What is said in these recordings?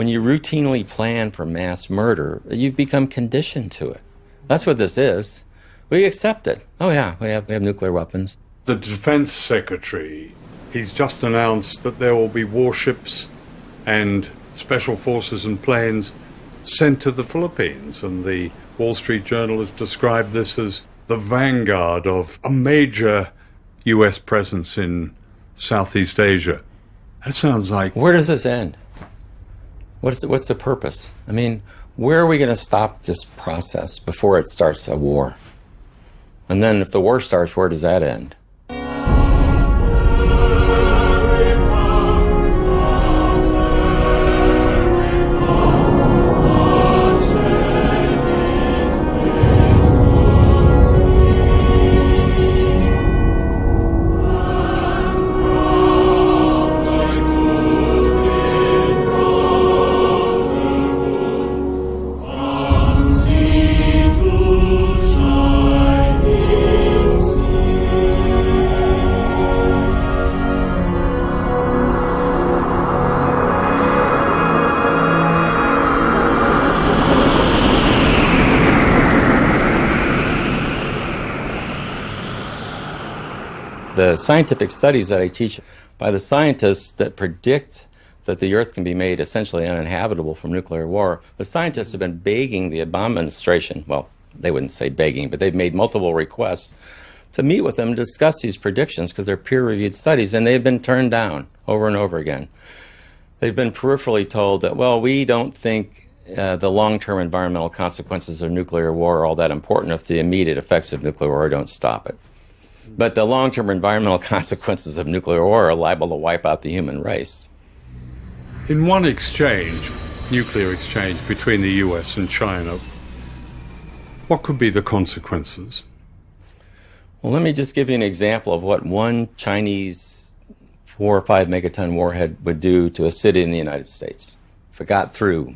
when you routinely plan for mass murder, you've become conditioned to it. That's what this is. We accept it. Oh yeah, we have nuclear weapons. The Defense Secretary, he's just announced that there will be warships and special forces and planes sent to the Philippines, and the Wall Street Journal has described this as the vanguard of a major US presence in Southeast Asia. That sounds like... Where does this end? What's the purpose? I mean, where are we going to stop this process before it starts a war? And then if the war starts, where does that end? The scientific studies that I teach by the scientists that predict that the Earth can be made essentially uninhabitable from nuclear war, the scientists have been begging the Obama administration, well, they wouldn't say begging, but they've made multiple requests to meet with them and discuss these predictions because they're peer-reviewed studies, and they've been turned down over and over again. They've been peripherally told that, well, we don't think the long-term environmental consequences of nuclear war are all that important if the immediate effects of nuclear war don't stop it. But the long-term environmental consequences of nuclear war are liable to wipe out the human race. In one exchange, nuclear exchange between the US and China, what could be the consequences? Well, let me just give you an example of what one Chinese 4 or 5 megaton warhead would do to a city in the United States. If it got through,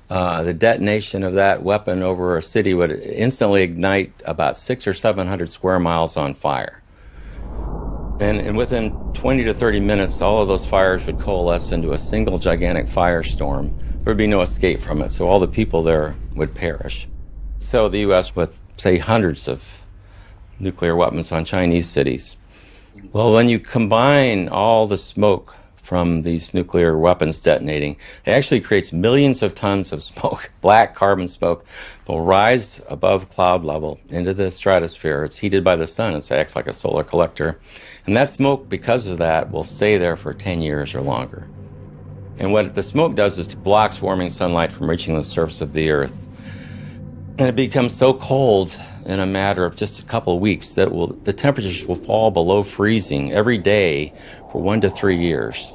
the detonation of that weapon over a city would instantly ignite about 600 or 700 square miles on fire. And within 20 to 30 minutes, all of those fires would coalesce into a single gigantic firestorm. There would be no escape from it, so all the people there would perish. So the U.S., with, say, hundreds of nuclear weapons on Chinese cities. Well, when you combine all the smoke from these nuclear weapons detonating, it actually creates millions of tons of smoke, black carbon smoke, will rise above cloud level into the stratosphere. It's heated by the sun. It acts like a solar collector. And that smoke, because of that, will stay there for 10 years or longer. And what the smoke does is it blocks warming sunlight from reaching the surface of the Earth. And it becomes so cold in a matter of just a couple of weeks that the temperatures will fall below freezing every day for 1 to 3 years.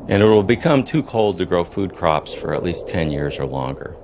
And it will become too cold to grow food crops for at least 10 years or longer.